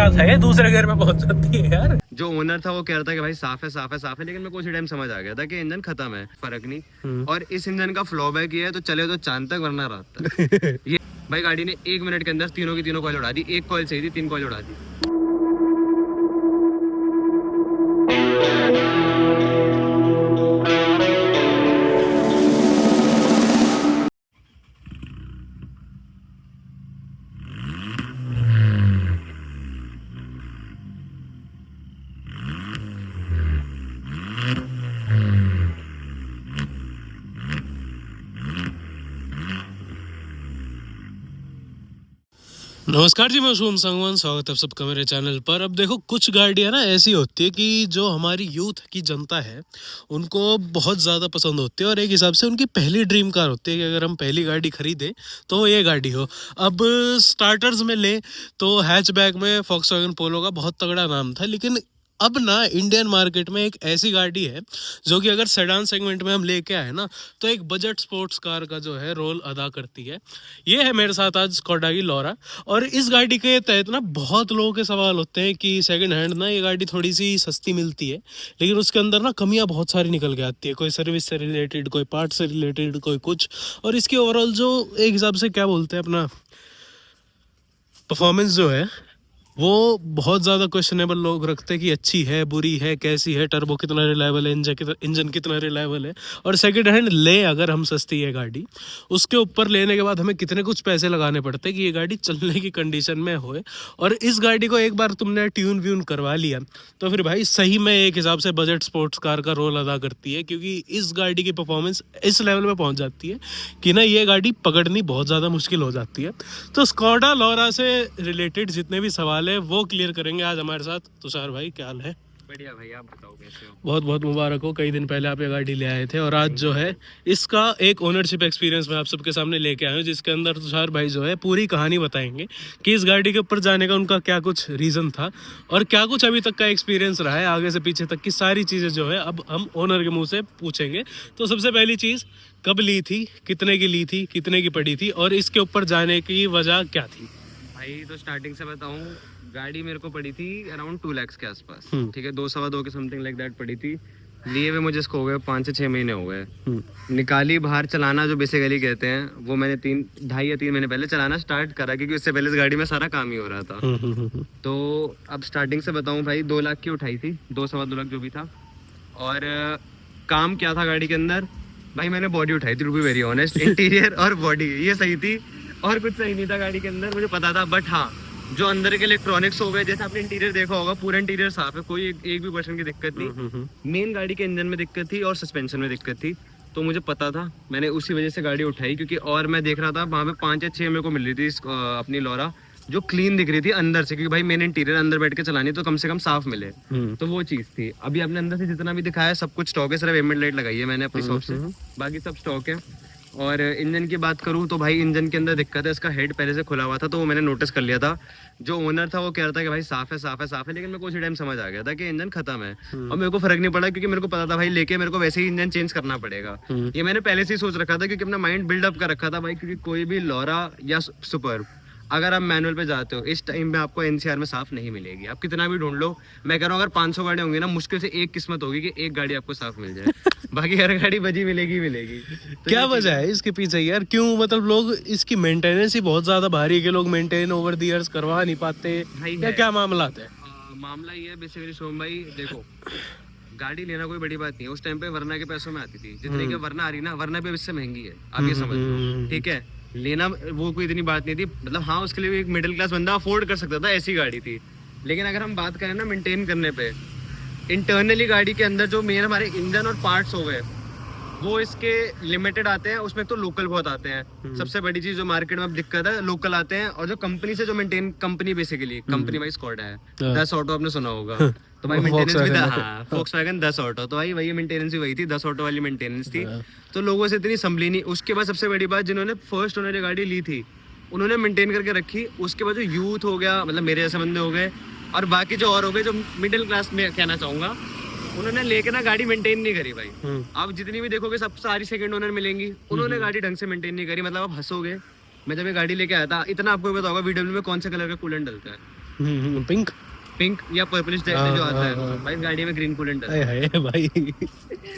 बात है, दूसरे गियर में पहुंच जाती है यार। जो ओनर था वो कह रहा था कि भाई साफ है साफ है साफ है, लेकिन मेरे को उसी टाइम समझ आ गया था कि इंजन खत्म है, फर्क नहीं। और इस इंजन का फ्लॉ बैक ये है तो चले तो चांद तक वरना रात तक। ये भाई गाड़ी ने 1 मिनट के अंदर तीनों की तीनों कॉइल उड़ा दी। एक कॉइल सही थी, 3 कॉइल उड़ा दी। नमस्कार जी, मैं शुभम संगवान, स्वागत है आप सबका मेरे चैनल पर। अब देखो, कुछ गाड़ियाँ ना ऐसी होती है कि जो हमारी यूथ की जनता है उनको बहुत ज़्यादा पसंद होती है और एक हिसाब से उनकी पहली ड्रीम कार होती है कि अगर हम पहली गाड़ी खरीदें तो ये गाड़ी हो। अब स्टार्टर्स में ले तो हैचबैक में फॉक्सवैगन पोलो का बहुत तगड़ा नाम था, लेकिन अब ना इंडियन मार्केट में एक ऐसी गाड़ी है जो कि अगर सेडान सेगमेंट में हम लेके आए ना तो एक बजट स्पोर्ट्स कार का जो है रोल अदा करती है। ये है मेरे साथ आज स्कोडा की लोरा। और इस गाड़ी के तहत ना बहुत लोगों के सवाल होते हैं कि सेकंड हैंड ना ये गाड़ी थोड़ी सी सस्ती मिलती है, लेकिन उसके अंदर ना कमियां बहुत सारी निकल के आती है, कोई सर्विस से रिलेटेड, कोई पार्ट से रिलेटेड, कोई कुछ। और इसकी ओवरऑल जो एक हिसाब से क्या बोलते हैं अपना परफॉर्मेंस जो है वो बहुत ज़्यादा क्वेश्चनेबल लोग रखते हैं कि अच्छी है, बुरी है, कैसी है, टर्बो कितना रिलायबल है, इंजन कितना रिलायबल है। और सेकंड हैंड ले अगर हम सस्ती है गाड़ी, उसके ऊपर लेने के बाद हमें कितने कुछ पैसे लगाने पड़ते हैं कि ये गाड़ी चलने की कंडीशन में होए। और इस गाड़ी को एक बार तुमने ट्यून व्यून करवा लिया तो फिर भाई सही में एक हिसाब से बजट स्पोर्ट्स कार का रोल अदा करती है, क्योंकि इस गाड़ी की परफॉर्मेंस इस लेवल में पहुँच जाती है कि ना ये गाड़ी पकड़नी बहुत ज़्यादा मुश्किल हो जाती है। तो स्कोडा लोरा से रिलेटेड जितने भी सवाल है वो क्लियर करेंगे आज हमारे साथ। तुषार भाई, क्या हाल है? बढ़िया भाई, आप बताओ कैसे हो? बहुत बहुत मुबारक हो, कई दिन पहले आप ये गाड़ी ले आए थे और आज जो है इसका एक ओनरशिप एक्सपीरियंस मैं आप सबके सामने लेके आया हूँ, जिसके अंदर तुषार भाई जो है पूरी कहानी बताएंगे कि इस गाड़ी के ऊपर जाने का उनका क्या कुछ रीज़न था और क्या कुछ अभी तक का एक्सपीरियंस रहा है, आगे से पीछे तक की सारी चीज़ें जो है अब हम ओनर के मुंह से पूछेंगे। तो सबसे पहली चीज़, कब ली थी, कितने की ली थी, कितने की पड़ी थी और इसके ऊपर जाने की वजह क्या थी? भाई तो स्टार्टिंग से बताऊं, गाड़ी मेरे को पड़ी थी अराउंड 2 लाख के आसपास। ठीक है, 2 के समथिंग लाइक दैट पड़ी थी। लिए हुए मुझे इसको हो गए 5 से 6 महीने हो गए। निकाली बाहर चलाना जो बेसिकली कहते हैं वो मैंने 2.5 या 3 महीने पहले चलाना स्टार्ट करा, क्योंकि उससे पहले इस गाड़ी में सारा काम ही हो रहा था। तो अब स्टार्टिंग से बताऊं भाई, 2 लाख की उठाई थी, 2-2.5 लाख जो भी था। और काम क्या था गाड़ी के अंदर? भाई मैंने बॉडी उठाई थी, to be very honest. Interior और बॉडी ये सही थी और कुछ सही नहीं था गाड़ी के अंदर, मुझे पता था। बट हाँ, जो अंदर के इलेक्ट्रॉनिक्स हो गए, जैसे आपने इंटीरियर देखा होगा, पूरा इंटीरियर साफ है, कोई एक भी पर्सन की दिक्कत नहीं। मेन गाड़ी के इंजन में दिक्कत थी और सस्पेंशन में दिक्कत थी, तो मुझे पता था, मैंने उसी वजह से गाड़ी उठाई। क्योंकि और मैं देख रहा था वहाँ पे 5 या 6 मेरे को मिल रही थी अपनी लोरा, जो क्लीन दिख रही थी अंदर से, क्योंकि भाई मेन इंटीरियर अंदर बैठ के चलानी तो कम से कम साफ मिले। तो वो चीज थी। अभी आपने अंदर से जितना भी दिखाया सब कुछ स्टॉक है, सिर्फ एम्बिएंट लाइट लगाई है मैंने अपनी शॉप से, बाकी सब स्टॉक है। और इंजन की बात करूं तो भाई इंजन के अंदर दिक्कत है, इसका हेड पहले से खुला हुआ था, तो वो मैंने नोटिस कर लिया था। जो ओनर था वो कह रहा था कि भाई साफ है साफ है साफ है, लेकिन मेरे को उसी टाइम समझ आ गया था कि इंजन खत्म है। और मेरे को फर्क नहीं पड़ा, क्योंकि मेरे को पता था भाई लेके मेरे को वैसे ही इंजन चेंज करना पड़ेगा। ये मैंने पहले से ही सोच रखा था, क्योंकि अपना माइंड बिल्डअप कर रखा था भाई। क्योंकि कोई भी लोरा या सुपर अगर आप मैनुअल पे जाते हो इस टाइम में आपको एनसीआर में साफ नहीं मिलेगी, आप कितना भी ढूंढ लो। मैं कह रहा हूँ अगर 500 गाड़ी होंगी ना, मुश्किल से एक किस्मत होगी कि एक गाड़ी आपको साफ मिल जाए। बाकी हर गाड़ी बजी मिलेगी। तो क्या वजह है इसके पीछे यार? क्यों मतलब लोग इसकी मेंटेनेंस ही बहुत ज्यादा भारी है कि लोग मेंटेन ओवर द इयर्स करवा नहीं पाते, या क्या मामला है? मामला ये है बेसिकली सोम भाई, देखो गाड़ी लेना कोई बड़ी बात नहीं है। उस टाइम पे वरना के पैसों में आती थी, जितने की वरना आ रही ना, वरना भी इससे महंगी है, आप ये समझ लो। ठीक है, लेना वो कोई इतनी बात नहीं थी, मतलब हाँ उसके लिए भी एक मिडिल क्लास बंदा अफोर्ड कर सकता था, ऐसी गाड़ी थी। लेकिन अगर हम बात करें ना मेंटेन करने पे, इंटरनली गाड़ी के अंदर जो मेन हमारे इंजन और पार्ट्स हो गए वो इसके लिमिटेड आते हैं, उसमें तो लोकल बहुत आते हैं। सबसे बड़ी चीज जो मार्केट में अब दिक्कत है, लोकल आते हैं। और जो कंपनी से जो maintain, company basically company wise squad है, 10 ऑटो आपने सुना होगा, तो भाई मेंटेनेंस भी था। फॉक्सवैगन 10 ऑटो, तो भाई वही मेंटेनेंस भी वही थी, 10 ऑटो वाली मेंटेनेंस थी। तो लोगों से इतनी संभली नहीं। उसके बाद सबसे बड़ी बात, जिन्होंने फर्स्ट ओनर गाड़ी ली थी उन्होंने मेंटेन करके रखी। उसके बाद जो यूथ हो गया, मतलब मेरे जैसे बंदे हो गए, और बाकी जो और हो गए जो मिडिल क्लास में कहना चाहूंगा, उन्होंने लेके ना गाड़ी मेंटेन नहीं करी भाई। आप जितनी भी देखोगे सब सारी सेकंड ओनर मिलेंगी, उन्होंने गाड़ी ढंग से मेंटेन नहीं करी। मतलब आप हंसोगे, मैं जब ये गाड़ी लेके आया था, इतना आपको पता होगा वीडियो में कौन से कलर का कूलेंट डलता है, पिंक पिंक या पर्पलिश टाइप में जो आता है भाई, गाड़ी में ग्रीन कूलेंट हाय हाय भाई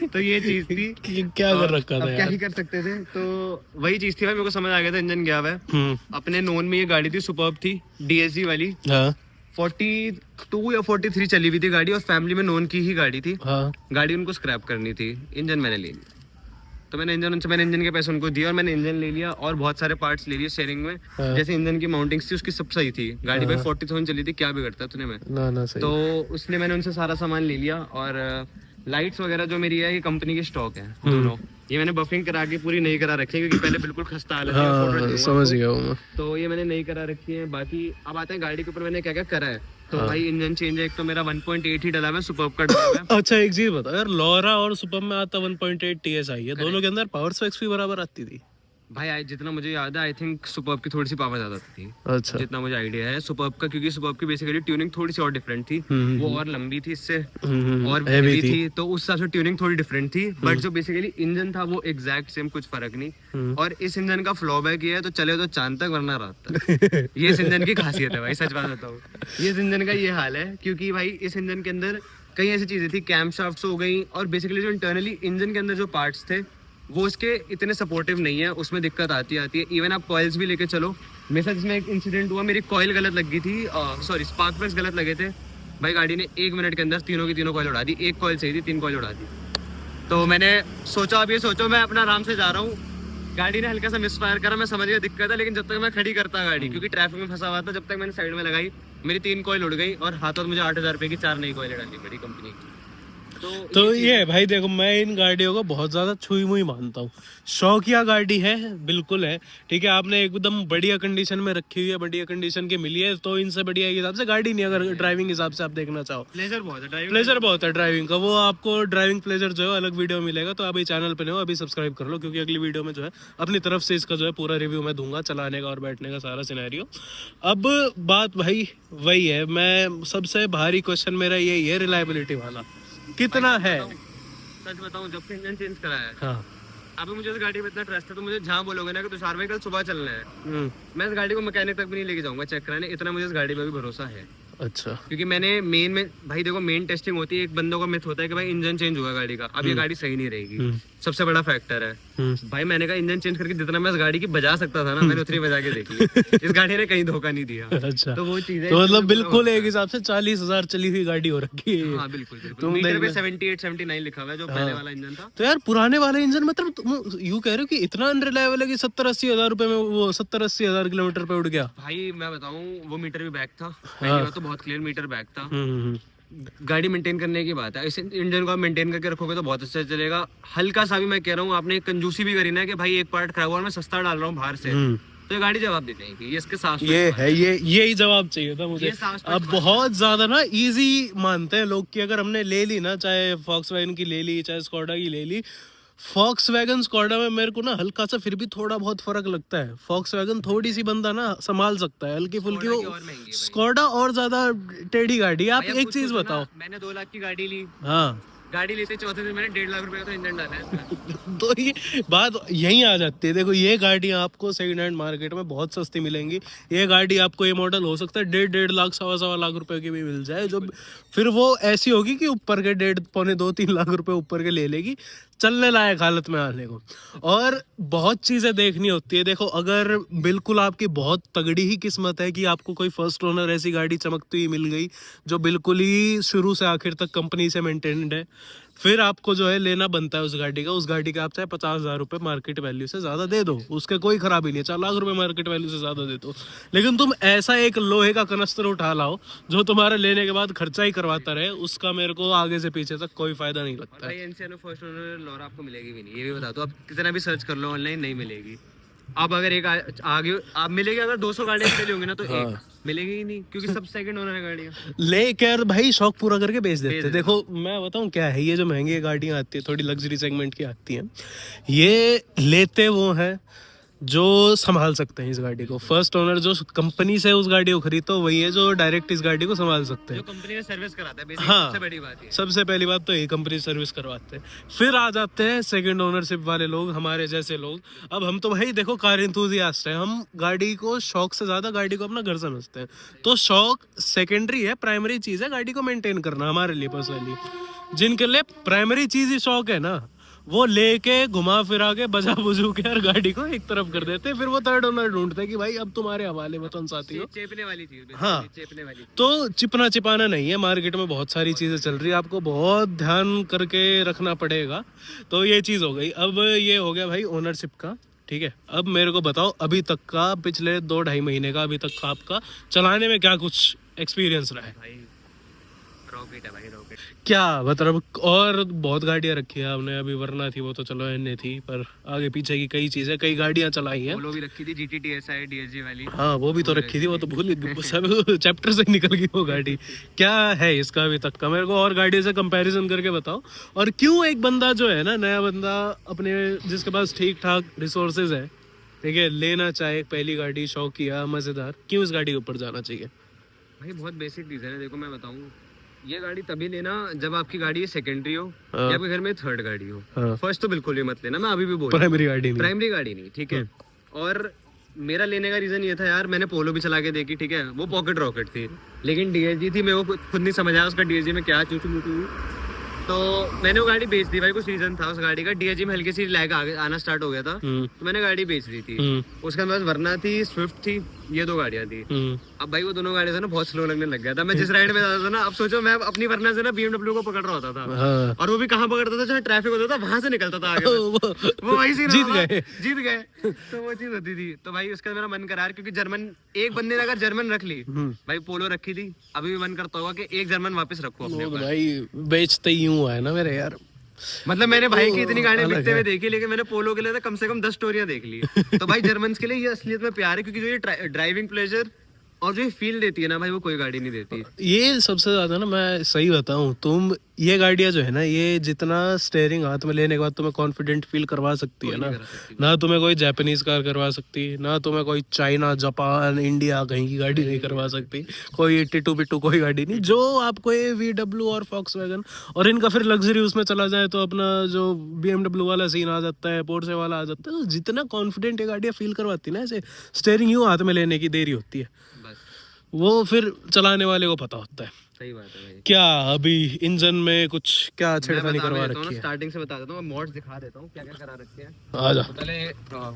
तो ये चीज थी। क्या कर रखा था अब क्या यार। ही कर सकते थे, तो वही चीज थी भाई, मेरे को समझ आ गया था इंजन गया हुआ है। अपने नोन में ये गाड़ी थी, सुपर्ब थी, डीएसजी वाली, हाँ 42 या 43 चली हुई थी गाड़ी, और फैमिली में नोन की ही गाड़ी थी। हाँ गाड़ी उनको स्क्रैप करनी थी, इंजन मैंने ले लिया। तो मैंने इंजन के पैसे उनको दिए, और मैंने इंजन ले लिया और बहुत सारे पार्ट्स ले लिए शेयरिंग में। हाँ। जैसे इंजन की माउंटिंग्स थी उसकी सब सही थी, गाड़ी भाई 40,000 चली थी, क्या बिगड़ता तूने में। ना सही। तो उसने मैंने उनसे सारा सामान ले लिया, और लाइट्स वगैरह जो मेरी है ये कंपनी की स्टॉक है दोनों। ये मैंने बफिंग करा के पूरी नहीं करा रखी है, क्योंकि पहले बिल्कुल खस्ता हालत थी, हाँ, फोटो समझ गया हूँ मैं। तो ये मैंने नहीं करा रखी है। बाकी अब आते हैं गाड़ी के ऊपर मैंने क्या क्या करा है। तो भाई इंजन चेंज है, एक तो मेरा 1.8 ही डला हुआ है, सुपर्ब का डला हुआ है। अच्छा एक चीज बता यार, लॉरा और सुपर में आता 1.8 TSI है, दोनों के अंदर पावर स्पेक्स भी बराबर आती थी। भाई जितना मुझे याद है, आई थिंक सुपर्ब की थोड़ी सी पावर ज्यादा थी, अच्छा जितना मुझे आइडिया है सुपर्ब का, क्योंकि सुपर्ब की बेसिकली ट्यूनिंग थोड़ी सी और डिफरेंट थी। वो और लंबी थी इससे, और हेवी थी, तो उस हिसाब से ट्यूनिंग थोड़ी डिफरेंट थी। बट जो बेसिकली इंजन था वो एग्जैक्ट सेम, कुछ फर्क नहीं। और इस इंजन का फ्लोबैक ये है, तो चले तो चांद तक वरना रात तक। ये इस इंजन की खासियत है भाई, सच बात बताऊं, ये इस इंजन का ये हाल है। क्योंकि भाई इस इंजन के अंदर कई ऐसी चीजें थी, कैम शाफ्ट्स हो गई, और बेसिकली जो इंटरनली इंजन के अंदर जो पार्ट्स थे वो उसके इतने सपोर्टिव नहीं है, उसमें दिक्कत आती है। इवन आप कॉइल्स भी लेके चलो, मेरे साथ इसमें एक इंसिडेंट हुआ, मेरी कॉइल गलत लग गई थी, सॉरी स्पार्क प्लग्स गलत लगे थे भाई, गाड़ी ने 1 मिनट के अंदर तीनों की तीनों कॉइल उड़ा दी। एक कॉइल सही थी, 3 कॉइल उड़ा दी। तो मैंने सोचा, अब ये सोचो मैं अपना आराम से जा रहा हूँ, गाड़ी ने हल्का सा मिसफायर करा, मैं समझ गया दिक्कत है, लेकिन जब तक मैं खड़ी करता गाड़ी, क्योंकि ट्रैफिक में फंसा हुआ था, जब तक मैंने साइड में लगाई मेरी 3 कॉइल उड़ गई, और हाथों मुझे 8,000 रुपए की 4 नई कॉइल डालनी पड़ी कंपनी की। तो ये भाई देखो, मैं इन गाड़ियों को बहुत ज्यादा छुई मुई मानता हूँ। शौकिया गाड़ी है, बिल्कुल है, ठीक है, आपने एकदम बढ़िया कंडीशन में रखी हुई है, बढ़िया कंडीशन की मिली है, तो इनसे बढ़िया एक हिसाब से गाड़ी नहीं, अगर ड्राइविंग हिसाब से आप देखना चाहो। प्लेजर बहुत है, प्लेजर बहुत है ड्राइविंग का, वो आपको ड्राइविंग प्लेजर जो है अलग वीडियो मिलेगा, तो अभी चैनल पे नहीं हो, अभी सब्सक्राइब कर लो, क्योंकि अगली वीडियो में जो है अपनी तरफ से इसका जो है पूरा रिव्यू मैं दूंगा, चलाने का और बैठने का सारा सिनेरियो। अब बात भाई वही है, मैं सबसे भारी क्वेश्चन मेरा यही है, रिलायबिलिटी वाला कितना है। सच बताऊं, जब से इंजन चेंज करा है, हाँ अभी मुझे इस गाड़ी में इतना ट्रस्ट है, तो मुझे जहाँ बोलोगे ना कि तुषार भाई कल सुबह चलना है, मैं इस गाड़ी को मैकेनिक तक भी नहीं लेके जाऊंगा चेक कराने, इतना मुझे इस गाड़ी पे भी भरोसा है। अच्छा, क्योंकि मैंने मेन में भाई देखो, मेन टेस्टिंग होती है, एक बंदों का मिथ होता है कि भाई इंजन चेंज हुआ गाड़ी का, अब ये गाड़ी सही नहीं रहेगी, सबसे बड़ा फैक्टर है। भाई मैंने कहा इंजन चेंज करके जितना मैं इस गाड़ी की बजा सकता था ना, मैंने उतनी बजा के देख ली, इस गाड़ी ने कहीं धोखा नहीं दिया। अच्छा, तो वो चीज है, तो मतलब बिल्कुल एक हिसाब से 40,000 चली हुई गाड़ी हो रखी है। हाँ बिल्कुल बिल्कुल, मीटर पे 78-79 लिखा हुआ है, जो पहले वाला इंजन था। तो यार पुराने वाले इंजन, मतलब तुम यूं कह रहे हो कि इतना अनरिलायबल है कि 70-80 हजार रुपए में वो 70-80 हजार किलोमीटर पे उड़ गया। भाई मैं बताऊं, वो मीटर भी बैक था, पहली बात तो बहुत क्लियर मीटर बैक था। गाड़ी मेंटेन करने की बात है, इस इंजन को आप मेंटेन करके रखोगे तो बहुत अच्छा चलेगा। हल्का सा भी मैं कह रहा हूँ, आपने एक कंजूसी भी करी ना कि भाई एक पार्ट खराब हुआ, मैं सस्ता डाल रहा हूँ बाहर से, तो ये गाड़ी जवाब दे देगी। ये इसके साथ ये है, यही जवाब चाहिए था मुझे। अब बहुत ज्यादा ना इजी मानते हैं लोग कि अगर हमने ले ली ना, चाहे फॉक्सवैगन की ले ली, चाहे स्कोडा की ले ली, फॉक्सवैगन स्कोडा में मेरे को ना हल्का सा फिर भी थोड़ा बहुत फर्क लगता है। फॉक्सवैगन थोड़ी सी बंदा ना संभाल सकता है, हल्की फुल्की, वो स्कोडा और ज्यादा टेढ़ी गाड़ी है। आप एक चीज बताओ, मैंने 2 लाख की गाड़ी ली, हाँ गाड़ी लेते चौथे दिन मैंने 1.5 लाख रुपए का तो इंजन डाला है। तो ये बात यहीं आ जाती है। देखो ये गाड़ी आपको सेकंड हैंड मार्केट में बहुत सस्ती मिलेंगी। ये गाड़ी आपको, ये मॉडल हो सकता है 1.5 लाख, 1.25 लाख रुपए की भी मिल जाए, जो फिर वो ऐसी होगी कि ऊपर के 1.5 पौने 2-3 लाख रुपए ऊपर के ले लेगी, चलने लायक हालत में आने को। और बहुत चीज़ें देखनी होती है। देखो अगर बिल्कुल आपकी बहुत तगड़ी ही किस्मत है कि आपको कोई फर्स्ट ओनर ऐसी गाड़ी चमकती हुई मिल गई जो बिल्कुल ही शुरू से आखिर तक कंपनी से मेंटेन्ड है, फिर आपको जो है लेना बनता है उस गाड़ी का। उस गाड़ी का आप चाहे 50,000 रुपए मार्केट वैल्यू से ज़्यादा दे दो, उसके कोई खराबी नहीं है, 4 लाख रुपए मार्केट वैल्यू से ज़्यादा दे दो, लेकिन तुम ऐसा एक लोहे का कनस्तर उठा लाओ जो तुम्हारे लेने के बाद खर्चा ही करवाता रहे, उसका मेरे को आगे से पीछे तक कोई फायदा नहीं लगता है। एनसीआर में फर्स्ट ओनर लॉरा आपको मिलेगी भी नहीं, ये भी बता दो। आप कितना भी सर्च कर लो ऑनलाइन, नहीं मिलेगी। अब अगर एक आगे आप मिलेगी, अगर 200 गाड़ियां चली होंगी ना, तो एक मिलेगी ही नहीं, क्योंकि सब सेकंड ओनर है गाड़ियां। लेकर भाई शौक पूरा करके बेच देते। देखो मैं बताऊं क्या है, ये जो महंगी गाड़ियां आती है, थोड़ी लग्जरी सेगमेंट की आती हैं, ये लेते वो हैं जो संभाल सकते हैं इस गाड़ी को। फर्स्ट ओनर जो कंपनी से उस गाड़ी को खरीदता है वही है जो डायरेक्ट इस गाड़ी को संभाल सकते हैं। जो कंपनी में सर्विस कराता है बेसिकली, हाँ, सबसे बड़ी बात है। सबसे पहली बात तो यही, कंपनी सर्विस करवाते हैं। फिर आ जाते हैं सेकंड ओनरशिप वाले लोग, हमारे जैसे लोग। अब हम तो भाई देखो कार एंथुसियास्ट हैं, हम गाड़ी को शौक से ज्यादा गाड़ी को अपना घर समझते हैं। तो शौक सेकेंडरी है, प्राइमरी चीज है गाड़ी को मेंटेन करना हमारे लिए पर्सनली। जिनके लिए प्राइमरी चीज ही शौक है ना, वो लेके घुमा फिरा के बजा बुजू के हर गाड़ी को एक तरफ कर देते हैं। फिर वो थर्ड ओनर ढूंढते हैं कि भाई अब तुम्हारे हवाले में कौन साथी हो। चेपने वाली चीज, हाँ, चेपने वाली चीज। तो चिपना चिपाना नहीं है। मार्केट में बहुत सारी चीजें चल रही है, आपको बहुत ध्यान करके रखना पड़ेगा। तो ये चीज हो गई। अब ये हो गया भाई ओनरशिप का, ठीक है। अब मेरे को बताओ अभी तक का, पिछले 2-2.5 महीने का अभी तक का आपका चलाने में क्या कुछ एक्सपीरियंस रहा है? भाई रॉकेट है भाई, रॉकेट। क्या मतलब, और बहुत गाड़ियां रखी है आपने अभी, वरना थी वो तो चलो एन थी, पर आगे पीछे की कई चीजें, कई गाड़ियां चलाई हैं। पोलो भी रखी थी, GT TSI DSG वाली। हाँ वो भी तो रखी थी, वो तो भूल सब चैप्टर से निकल गई वो गाड़ी। क्या है इसका अभी तक का, मेरे को और गाड़ी से कंपैरिजन करके बताओ। और क्यों एक बंदा जो है ना, नया बंदा अपने, जिसके पास ठीक ठाक रिसोर्सेज है, ठीक है, लेना चाहे पहली गाड़ी, शौकिया, मजेदार, क्यों इस गाड़ी के ऊपर जाना चाहिए? भाई बहुत बेसिक रीजन है। देखो मैं बताऊं, ये गाड़ी तभी लेना जब आपकी गाड़ी सेकेंडरी हो, हाँ। या आपके घर में थर्ड गाड़ी हो। हाँ। फर्स्ट तो बिल्कुल भी मत लेना, मैं अभी भी बोल रहा हूं। प्राइमरी गाड़ी नहीं, प्राइमरी गाड़ी नहीं, ठीक है। और मेरा लेने का रीजन ये था यार, मैंने पोलो भी चला के देखी, ठीक है, वो पॉकेट रॉकेट थी, लेकिन DSG थी। मैं वो खुद नहीं समझ आया उसका DSG में क्या चूचू मुचू, तो मैंने वो गाड़ी बेच दी भाई। कुछ रीजन था उस गाड़ी का, DSG में हल्की सी लैग आना स्टार्ट हो गया था, तो मैंने गाड़ी बेच दी थी। उसके बाद वरना थी, स्विफ्ट थी, ये 2 गाड़ियां थी। अब भाई वो दोनों गाड़ियां से ना बहुत स्लो लगने लग गया था। मैं जिस राइड में जाता था ना, अब सोचो मैं अपनी वरना से ना BMW को पकड़ रहा होता था। हाँ। और वो भी कहाँ पकड़ता था, जहाँ ट्रैफिक होता था वहां से निकलता था आगे। वो वहीं से जीत गए। तो वो चीज होती थी। तो भाई उसका मेरा मन करा, क्योंकि जर्मन, एक बंदे ने अगर जर्मन रख ली, भाई पोलो रखी थी, अभी भी मन करता होगा कि एक जर्मन वापस रखो अपने ऊपर। भाई बेचते ही यूं है ना मेरे यार। मतलब मैंने भाई की इतनी गाड़ियां बिकते हुए देखी, लेकिन मैंने पोलो के लिए तो कम से कम 10 स्टोरियां देख ली। तो भाई जर्मन्स के लिए ये असलियत में प्यार है, क्योंकि जो ये ड्राइविंग प्लेजर और जो ये फील देती है ना भाई, वो कोई गाड़ी नहीं देती। ये सबसे ज्यादा ना, मैं सही बताऊं, तुम ये गाड़ियां जो है ना, ये जितना स्टेयरिंग हाथ में लेने के बाद तुम्हें कॉन्फिडेंट फील करवा सकती है ना तुम्हें कोई जापानीज कार करवा सकती, ना तुम्हें कोई चाइना, जापान, इंडिया कहीं की गाड़ी नहीं करवा सकती, कोई टिटू बिट्टू कोई गाड़ी नहीं। जो आपको ये VW और Volkswagen, और इनका फिर लग्जरी उसमें चला जाए तो अपना जो BMW वाला सीन आ जाता है, पोर्शे वाला आ जाता है। तो जितना कॉन्फिडेंट ये गाड़ियां फील करवाती है ना, ऐसे स्टेयरिंग यूं हाथ में लेने की देरी होती है, वो फिर चलाने वाले को पता होता है। सही बात है भाई। क्या अभी इंजन में कुछ क्या छेड़खानी करवा रखी है? स्टार्टिंग से बता देता हूँ, मॉड्स दिखा देता हूँ क्या क्या करा रखे हैं। आ जा। पहले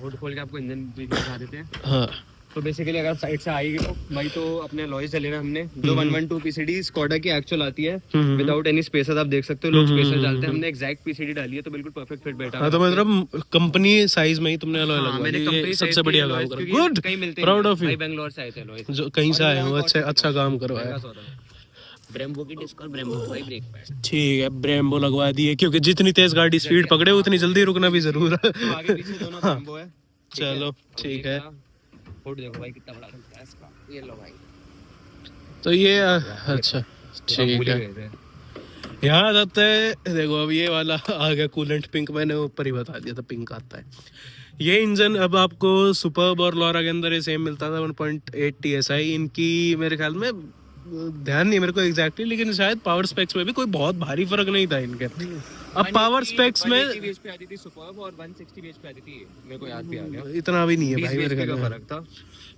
हुड खोल के आपको इंजन भी दिखा देते हैं। हाँ। तो बेसिकली अगर साइड से आई भाई, तो अपने लॉयस चले ना हमने, जो 112 PCD स्कोडा की एक्चुअल आती है, विदाउट एनी स्पेसर। आप देख सकते हो लोग स्पेसर डालते हैं, हमने एग्जैक्ट PCD डाली है, तो बिल्कुल परफेक्ट फिट बैठा। हाँ, तो मतलब कंपनी साइज में ही तुमने अलॉय लगवा मैंने दी, कंपनी ये सबसे बढ़िया काम करा। गुड, कहीं मिलते प्राउड ऑफ यू। भाई, बेंगलोर से आए थे लॉयस, जो कहीं से आए हो, अच्छा काम करवाया। ब्रेम्बो की डिस्क और ब्रेम्बो भाई ब्रेक पैड, ठीक है, ब्रेम्बो लगवा दिए, क्योंकि जितनी तेज गाड़ी स्पीड पकड़े उतनी जल्दी रुकना भी जरूर है। तो आगे पीछे दोनों ब्रेम्बो है। चलो ठीक है। हुड देखो भाई कितना बड़ा है इसका, ये लो भाई। तो ये अच्छा ठीक है, यहाँ आ जाते हैं। देखो अब ये वाला आ गया कूलेंट पिंक, मैंने ऊपर ही बता दिया था पिंक आता है। ये इंजन अब आपको सुपर्ब और लॉरा के अंदर ये सेम मिलता था, 1.8 TSI। इनकी मेरे ख्याल में, ध्यान नहीं मेरे को एग्जैक्टली, लेकिन शायद पावर स्पेक्स में भी कोई बहुत भारी फर्क नहीं था इनके। अब पावर स्पेक्स में 180 bhp आती थी सुपर्ब और 160 bhp आती थी, मेरे को याद भी आ गया। इतना भी नहीं है भाई 20 मेरे bhp ख्याल का में। फर्क था।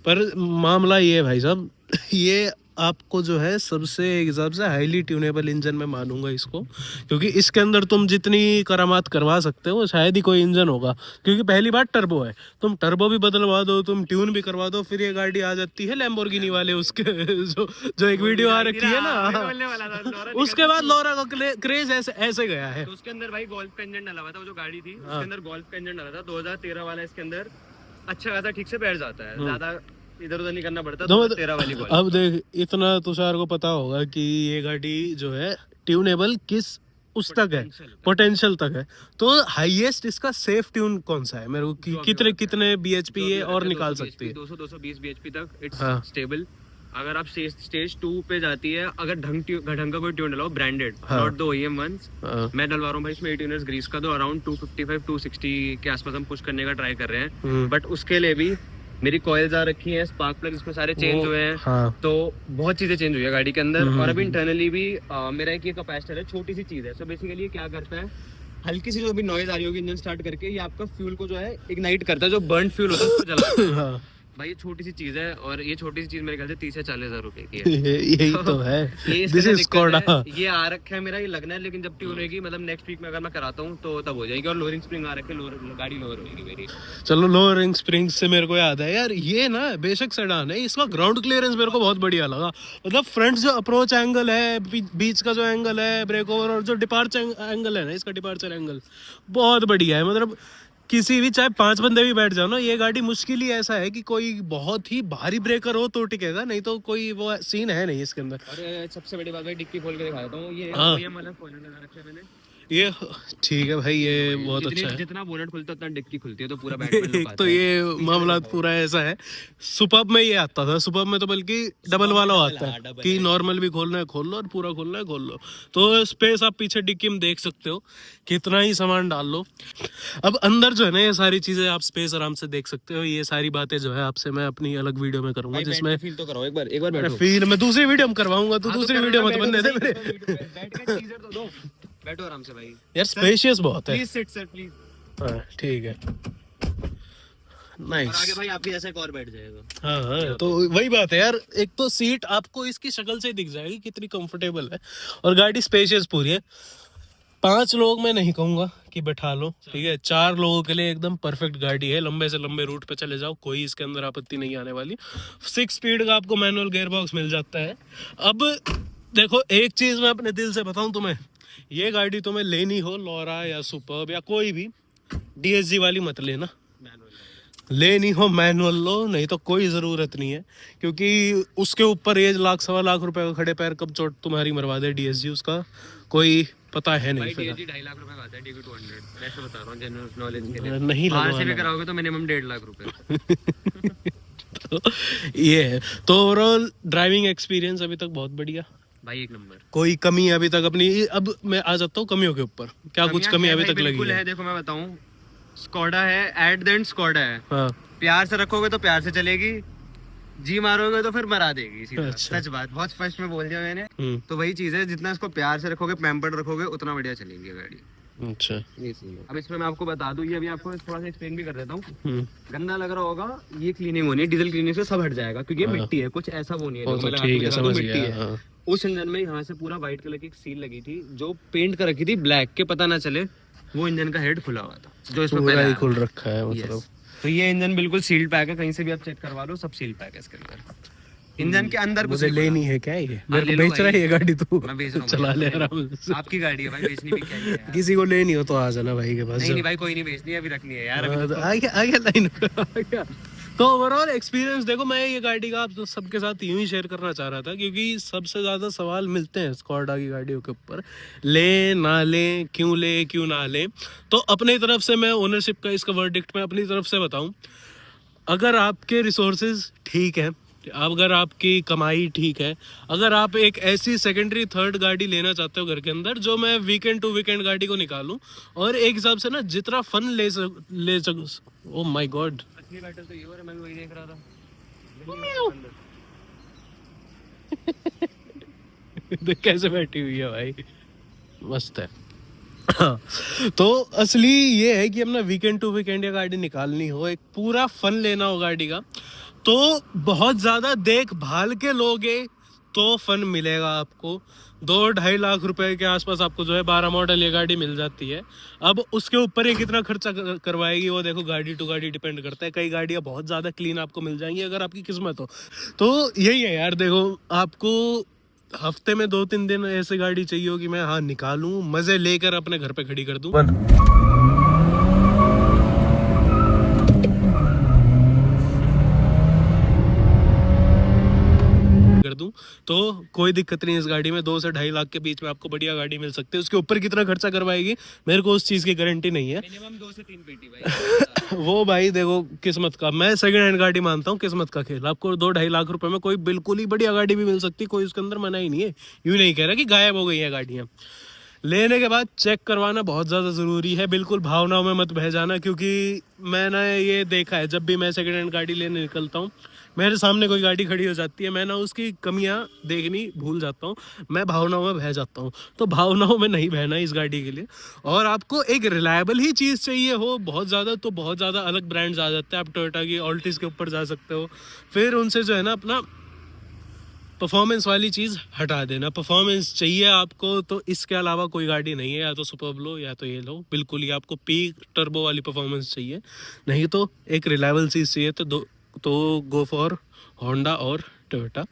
पर मामला ये है भाई साहब, ये आपको जो है सबसे एक हिसाब से हाईली ट्यूनेबल इंजन में मानूंगा इसको, क्योंकि इसके अंदर तुम जितनी करामात करवा सकते हो शायद ही कोई इंजन होगा। क्योंकि पहली बात टर्बो है, तुम टर्बो भी बदलवा दो, तुम ट्यून भी करवा दो, फिर ये गाड़ी आ जाती है लैम्बोर्गिनी वाले उसके जो एक वीडियो आ रखी है ना, उसके बाद लॉरा का क्रेज ऐसे गया है। तो उसके अंदर भाई गोल्फ का इंजन डाला हुआ था, वो जो गाड़ी थी उसके अंदर गोल्फ का इंजन डाला था 2013 वाला। इसके अंदर अच्छा खासा ठीक से बैठ जाता है, ज्यादा इधर उधर नहीं करना पड़ता। 2013 वाली गोल्फ। अब देख, इतना तुषार को पता होगा कि ये गाड़ी जो है ट्यूनेबल किस उस तक है, पोटेंशियल तक है। तो हाईएस्ट इसका सेफ ट्यून कौन सा है, मेरे को कितने BHP ये और निकाल सकती है? 200-220 bhp तक इट्स हाँ। स्टेबल। अगर आप स्टेज 2 पे जाती है, अगर ढंग का कोई ट्यून डलाओ branded, not the OEM ones, मैं डलवा रहा हूँ भाई इसमें 18 ग्रीस का, तो अराउंड 255 260 के आसपास हम पुश करने का ट्राई कर रहे हैं। बट उसके लिए भी मेरी कॉइल्स आ रखी हैं, स्पार्क प्लग इसमें सारे चेंज हुए हैं। तो बहुत चीजें चेंज हुई है गाड़ी के अंदर। और अभी इंटरनली भी मेरा एक ये कैपेसिटर है, छोटी सी चीज है। सो बेसिकली ये क्या करता है, हल्की सी जो भी नॉइज आ रही होगी इंजन स्टार्ट करके, ये आपका फ्यूल को जो है इग्नाइट करता है, जो बर्न फ्यूल होता है उसको जलाता है। भाई ये छोटी सी चीज है, और ये छोटी सी चीज मेरे ख्याल से 30 से 40 हजार रुपए की है। यही तो है, दिस इज स्कोडा। ये आ रखा है मेरा, ये लगना है, लेकिन जब ट्यून होगी, मतलब नेक्स्ट वीक में अगर मैं कराता हूँ तो तब हो जाएगी। और लोअरिंग स्प्रिंग आ रखे, गाड़ी लोअर होगी मेरी। चलो, लोअरिंग स्प्रिंग से मेरे को याद है यार, ये ना बेशक सेडान है, इसका ग्राउंड क्लियरेंस मेरे को बहुत बढ़िया लगा। मतलब फ्रंट जो अप्रोच एंगल है, बीच का जो एंगल है, ब्रेक ओवर, और जो डिपार्चर एंगल है ना, इसका डिपार्चर एंगल बहुत बढ़िया है। मतलब किसी भी, चाहे 5 बंदे भी बैठ जाओ ना, ये गाड़ी मुश्किल ही ऐसा है कि कोई बहुत ही भारी ब्रेकर हो तो टिकेगा, नहीं तो कोई वो सीन है नहीं इसके अंदर। और सबसे बड़ी बात भाई, डिक्की खोल के दिखा देता हूँ, ये वाला खोलने लगा रखा है मैंने। ये ठीक है भाई, ये बहुत अच्छा है। जितना बोनट खुलता है उतना डिक्की खुलती है, तो पूरा बैटमैन एक तो ये मामला पूरा ऐसा है। सुपर्ब में ये आता था, सुपर्ब में तो बल्कि डबल वाला आता है कि नॉर्मल भी खोलना है खोल लो, और पूरा खोलना है खोल लो। तो स्पेस आप पीछे डिक्की में देख सकते हो, कितना ही सामान डाल लो। अब अंदर जो है ना, ये सारी चीजें आप स्पेस आराम से देख सकते हो। ये सारी बातें जो है आपसे मैं अपनी अलग वीडियो में करूंगा, जिसमें फील तो कराओ एक बार फील मैं दूसरी वीडियो में करवाऊंगा, तो दूसरी वीडियो में तो बनने दे मेरे। बैठ के टीजर तो दो, बैठो आराम से भाई। यार स्पेशियस बहुत है। Please sit sir please. हाँ ठीक है, नाइस। और आगे भाई आपके जैसा एक और बैठ जाएगा। हाँ, तो वही बात है यार, एक तो सीट आपको इसकी शक्ल से दिख जाएगी कितनी कंफर्टेबल है, और गाड़ी स्पेशियस पूरी है। 5 लोग मैं नहीं कहूंगा कि बैठा लो, ठीक है, 4 लोगों के लिए एकदम परफेक्ट गाड़ी है। लंबे से लंबे रूट पे चले जाओ, कोई इसके अंदर आपत्ति नहीं आने वाली। 6 स्पीड का आपको मैनुअल गियर बॉक्स मिल जाता है। अब देखो, एक चीज मैं अपने दिल से बताऊं तुम्हें, ये गाड़ी तुम्हें लेनी हो, लोरा या सुपर्ब या कोई भी, DSG वाली मत लेना। लेनी हो मैनुअल लो, नहीं तो कोई ज़रूरत नहीं है, क्योंकि उसके ऊपर 1 लाख 1.25 लाख रुपए का खड़े पैर कब चोट तुम्हारी मरवा दे DSG, उसका कोई पता है नहीं। भाई DSG 2.5 लाख रुपए का आता है, DB200 वैसे बता रहा हूँ जनरल नॉलेज के लिए। नहीं बाहर से भी कराओगे तो मिनिमम 1.5 लाख रुपए। तो ये है। तो ओवरऑल ड्राइविंग एक्सपीरियंस अभी तक बहुत बढ़िया भाई, एक नंबर। कोई कमी अभी तक अपनी, अब मैं आ जाता हूँ कमियों के ऊपर। क्या कुछ कमी अभी तक लगी है? देखो मैं बताऊं, स्कोडा है, एट द एंड स्कोडा है। हाँ। प्यार से रखोगे तो प्यार से चलेगी, जी मारोगे तो फिर मरा देगी सीधा। अच्छा। सच बात, बहुत स्पष्ट में बोल दिया मैंने। तो वही चीज है, जितना इसको प्यार से रखोगे, पैम्पर्ड रखोगे, उतना बढ़िया चलेगी गाड़ी। अच्छा, ये सही है। अब इसमें मैं आपको बता दूं, ये अभी आपको थोड़ा सा एक्सप्लेन भी कर देता हूँ। गंदा लग रहा होगा, ये क्लीनिंग होनी है, डीजल क्लीनिंग से सब हट जाएगा, क्योंकि ये मिट्टी है, कुछ ऐसा वो नहीं है। ठीक है, समझ गया। उस इंजन में यहाँ से पूरा व्हाइट कलर की एक सील लगी थी, जो पेंट कर रखी थी ब्लैक के, पता ना चले वो इंजन का हेड खुला हुआ था, जो इसमें पहले खुल रखा है मतलब। तो ये इंजन बिल्कुल सील्ड पैक है, कहीं से भी आप चेक करवा लो, सब सील्ड पैक है इसके अंदर। इंजन के अंदर मुझे लेनी है क्या ये? मेरे को बेच रहा है ये गाड़ी? तू मैं बेच रहा हूं, चला ले आराम से। आपकी गाड़ी है भाई, बेचनी भी क्या है? किसी को लेनी हो तो आ जाना भाई के पास। नहीं भाई, कोई नहीं बेचनी है, अभी रखनी है यार। आगे लाइन आ गया। तो ओवरऑल एक्सपीरियंस देखो, मैं ये गाड़ी का आप सबके साथ यूं ही शेयर करना चाह रहा था, क्योंकि सबसे ज्यादा सवाल मिलते हैं स्कॉडा की गाड़ियों के ऊपर, ले ना ले, क्यों ना ले। तो अपनी तरफ से मैं ओनरशिप का इसका वर्डिक्ट मैं अपनी तरफ से बताऊं, अगर आपके रिसोर्सेज ठीक है, अगर आपकी कमाई ठीक है, अगर आप एक ऐसी सेकेंडरी थर्ड गाड़ी लेना चाहते हो घर के अंदर, जो मैं वीकेंड टू वीकेंड गाड़ी को निकालूं, और एक हिसाब से ना जितना फन ले सकूं। ओह माय गॉड, असली बैटल तो ये वाला, मैं वही देख रहा था। देख कैसे बैठी हुई है भाई, मस्त है। तो असली ये है कि अपना वीकेंड टू वीकेंड या गाड़ी निकालनी हो, एक पूरा फन लेना हो गाड़ी का, तो बहुत ज़्यादा देखभाल के लोगे तो फन मिलेगा आपको। 2-2.5 लाख रुपए के आसपास आपको जो है 12 मॉडल ये गाड़ी मिल जाती है। अब उसके ऊपर ये कितना खर्चा करवाएगी वो देखो, गाड़ी टू गाड़ी डिपेंड करता है। कई गाड़ियाँ बहुत ज़्यादा क्लीन आपको मिल जाएंगी अगर आपकी किस्मत हो। तो यही है यार, देखो आपको हफ्ते में 2-3 दिन ऐसी गाड़ी चाहिए हो कि मैं हाँ निकालूं, मज़े लेकर अपने घर पे खड़ी कर दूं। तो कोई दिक्कत नहीं, इस गाड़ी में 2 से 2.5 लाख के बीच में आपको बढ़िया गाड़ी मिल सकती है। उसके ऊपर कितना खर्चा करवाएगी मेरे को उस चीज़ की गारंटी नहीं है। मिनिमम 2 से 3 पेटी भाई। वो भाई देखो किस्मत का, मैं सेकंड हैंड गाड़ी मानता हूँ किस्मत का खेल। आपको 2-2.5 लाख रुपए में कोई बिल्कुल ही बढ़िया गाड़ी भी मिल सकती है, कोई उसके अंदर मना ही नहीं है। यूँ नहीं कह रहा कि गायब हो गई है गाड़ियाँ। लेने के बाद चेक करवाना बहुत ज़्यादा ज़रूरी है, बिल्कुल भावनाओं में मत बह जाना, क्योंकि मैंने ये देखा है जब भी मैं सेकंड हैंड गाड़ी लेने निकलता हूँ, मेरे सामने कोई गाड़ी खड़ी हो जाती है, मैं ना उसकी कमियां देखनी भूल जाता हूँ, मैं भावनाओं में बह जाता हूँ। तो भावनाओं में नहीं बहना इस गाड़ी के लिए। और आपको एक रिलायबल ही चीज़ चाहिए हो बहुत ज़्यादा, तो बहुत ज़्यादा अलग ब्रांड्स आ जाते हैं। आप टोयोटा की ऑल्टिस के ऊपर जा सकते हो, फिर उनसे जो है ना अपना परफॉर्मेंस वाली चीज़ हटा देना। परफॉर्मेंस चाहिए आपको तो इसके अलावा कोई गाड़ी नहीं है, या तो सुपर्ब लो या तो ये लो, बिल्कुल ही आपको पीक टर्बो वाली परफॉर्मेंस चाहिए, नहीं तो एक रिलायबल चीज़ चाहिए तो गो फॉर होंडा और टोयोटा।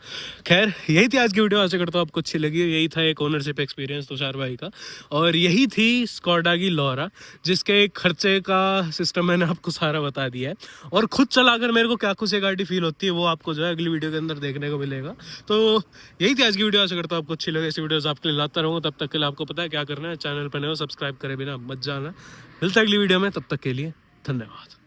खैर यही थी आज की वीडियो, आशा करता हूँ आपको अच्छी लगी। यही था एक ओनरशिप एक्सपीरियंस तुषार भाई का, और यही थी स्कोडा की लोरा, जिसके खर्चे का सिस्टम मैंने आपको सारा बता दिया है। और खुद चलाकर मेरे को क्या कुछ ये गाड़ी फील होती है वो आपको जो है अगली वीडियो के अंदर देखने को मिलेगा। तो यही थी आज की वीडियो, आशा करता हूँ आपको अच्छी लगे। ऐसी वीडियोस आपके लिए लाता रहूँगा, तब तक के लिए आपको पता है क्या करना है, चैनल पर नए हो सब्सक्राइब करे बिना मत जाना। मिलता है अगली वीडियो में, तब तक के लिए धन्यवाद।